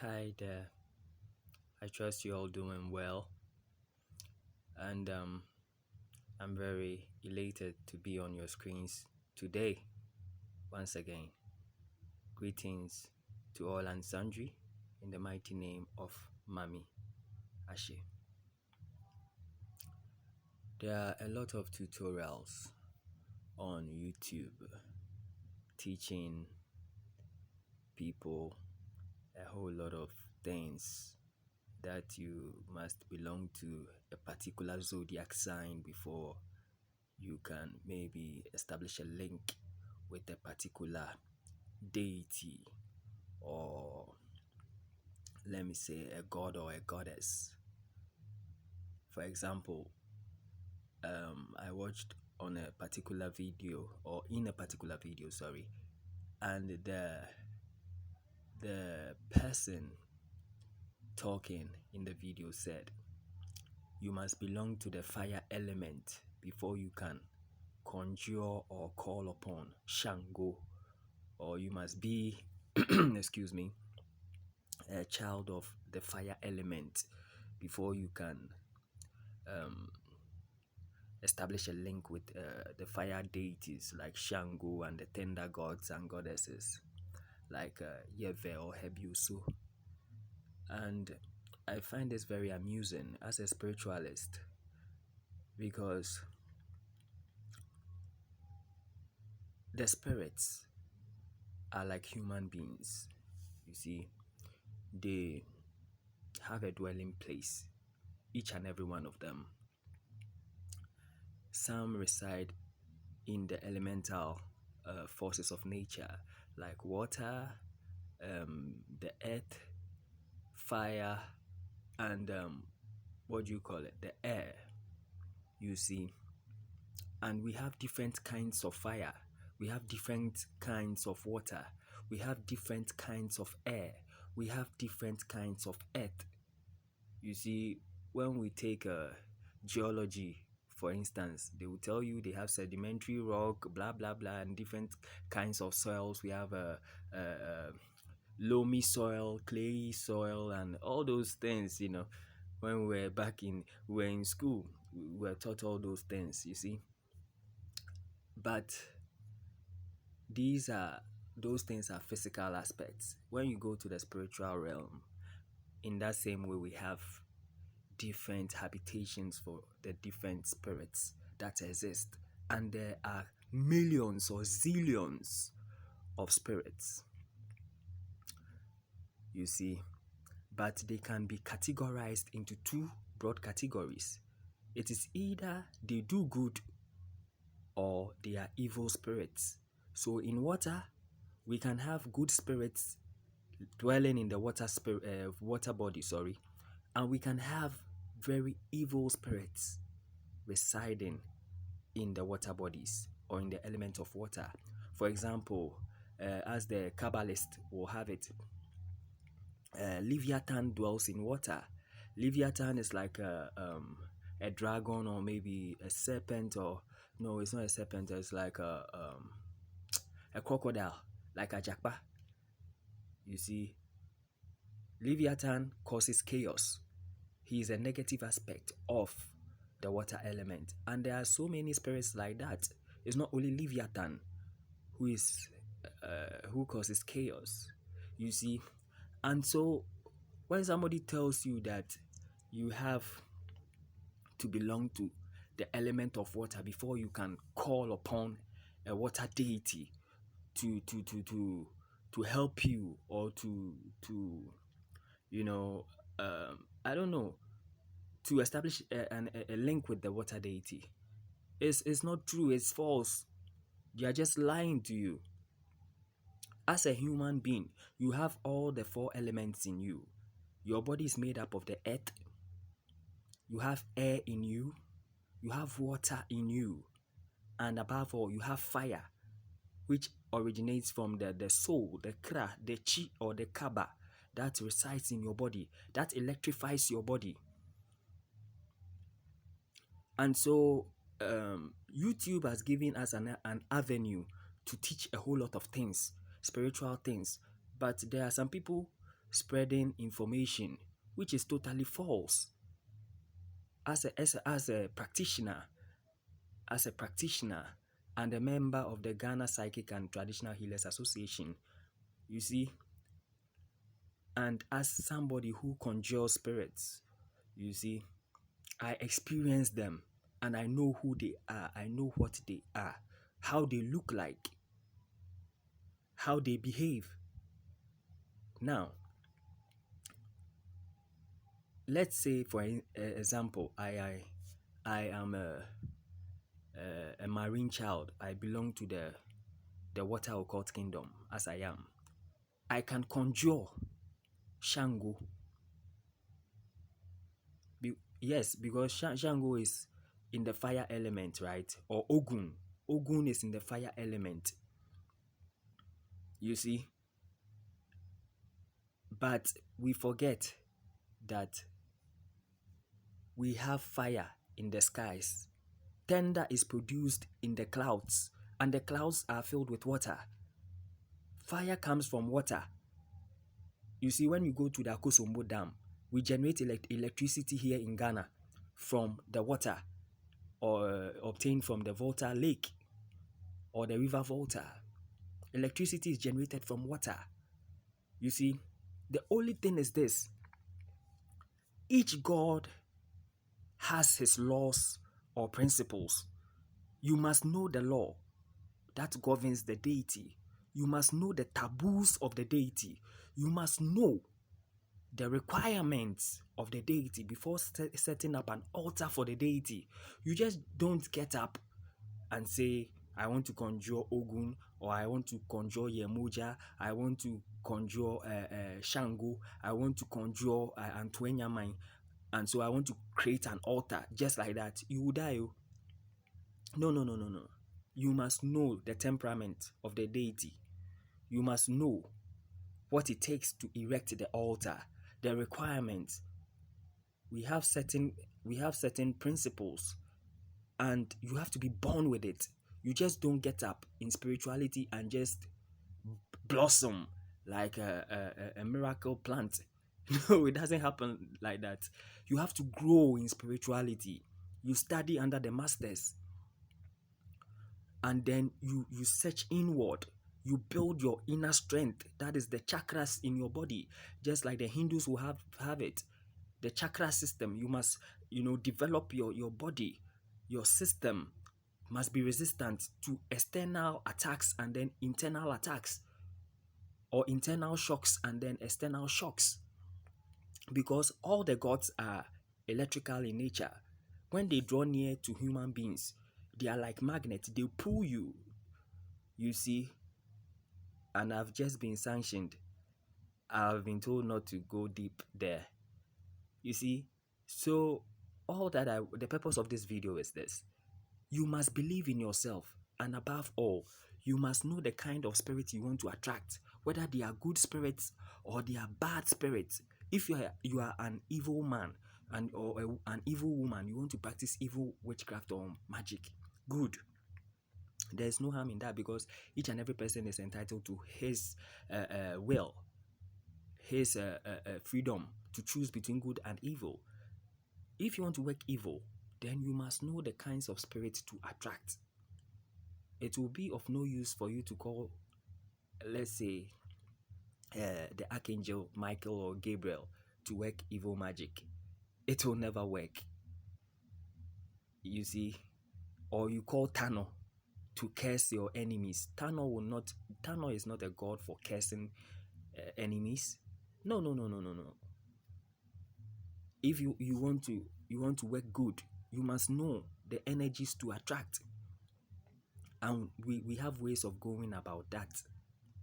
Hi there. I trust you all doing well, and I'm very elated to be on your screens today. Once again, greetings to all and sundry in the mighty name of Mami Ashe. There are a lot of tutorials on YouTube teaching people a whole lot of things that you must belong to a particular zodiac sign before you can maybe establish a link with a particular deity, or let me say a god or a goddess. For example, I watched on a particular video, or in a particular video, sorry, and the person talking in the video said you must belong to the fire element before you can conjure or call upon Shango, or you must be excuse me, a child of the fire element before you can um, establish a link with the fire deities like Shango and the tender gods and goddesses like Yeve or Hebusu. And I find this very amusing as a spiritualist because the spirits are like human beings. You see, they have a dwelling place, each and every one of them. Some reside in the elemental forces of nature, like water, the earth, fire, and what do you call it? The air. You see, and we have different kinds of fire, we have different kinds of water, we have different kinds of air, we have different kinds of earth. You see, when we take geology, for instance, they will tell you they have sedimentary rock, blah blah blah, and different kinds of soils. We have loamy soil, clayey soil, and all those things. When we were in school, we were taught all those things. You see, but those things are physical aspects. When you go to the spiritual realm, in that same way, we have different habitations for the different spirits that exist, and there are millions or zillions of spirits, you see, but they can be categorized into two broad categories. It is either they do good or they are evil spirits. So in water, we can have good spirits dwelling in the water body, and we can have very evil spirits residing in the water bodies or in the element of water. For example, as the Kabbalist will have it, Leviathan dwells in water. Leviathan is like a dragon, or maybe a serpent, or no, it's not a serpent. It's like a crocodile, like a jackpot. You see, Leviathan causes chaos. He is a negative aspect of the water element, and there are so many spirits like that. It's not only Leviathan who causes chaos, you see. And so when somebody tells you that you have to belong to the element of water before you can call upon a water deity to help you, or to you know I don't know, to establish a link with the water deity, it's not true, it's false. They are just lying to you. As a human being, you have all the four elements in you. Your body is made up of the earth, you have air in you, you have water in you, and above all, you have fire, which originates from the soul, the kra, the chi, or the kaba that resides in your body, that electrifies your body. And so YouTube has given us an avenue to teach a whole lot of things, spiritual things. But there are some people spreading information which is totally false. As a practitioner, and a member of the Ghana Psychic and Traditional Healers Association, you see, and as somebody who conjures spirits, you see, I experience them and I know who they are. I know what they are, how they look like, how they behave. Now, let's say, for example, I am a marine child. I belong to the water occult kingdom, as I am. I can conjure Shango. Yes, because Shango is in the fire element, right? Or Ogun. Ogun is in the fire element. You see? But we forget that we have fire in the skies. Thunder is produced in the clouds, and the clouds are filled with water. Fire comes from water. You see, when you go to the Akosombo Dam, we generate electricity here in Ghana from the water or obtained from the Volta Lake or the River Volta. Electricity is generated from water. You see, the only thing is this: each god has his laws or principles. You must know the law that governs the deity. You must know the taboos of the deity. You must know the requirements of the deity before setting up an altar for the deity. You just don't get up and say, I want to conjure Ogun, or I want to conjure Yemoja, I want to conjure Shango, I want to conjure Antoenyamai, and so I want to create an altar. Just like that, you will die. No, no, no, no, no. You must know the temperament of the deity. You must know what it takes to erect the altar, the requirements. We have certain principles, and you have to be born with it. You just don't get up in spirituality and just blossom like a miracle plant. No, it doesn't happen like that. You have to grow in spirituality. You study under the masters, and then you search inward. You build your inner strength. That is the chakras in your body, just like the Hindus will have it. The chakra system. You must develop your body. Your system must be resistant to external attacks and then internal attacks, or internal shocks and then external shocks, because all the gods are electrical in nature. When they draw near to human beings, they are like magnets. They pull you, you see. And I've just been sanctioned. I've been told not to go deep there, you see. So the purpose of this video is this: you must believe in yourself, and above all, you must know the kind of spirit you want to attract, whether they are good spirits or they are bad spirits. If you are an evil man or an evil woman, you want to practice evil witchcraft or magic, good. There's no harm in that, because each and every person is entitled to his will, his freedom to choose between good and evil. If you want to work evil, then you must know the kinds of spirits to attract. It will be of no use for you to call, let's say, the Archangel Michael or Gabriel to work evil magic. It will never work, you see. Or you call Tano to curse your enemies. Tano is not a god for cursing enemies. No. If you want to work good, you must know the energies to attract, and we have ways of going about that.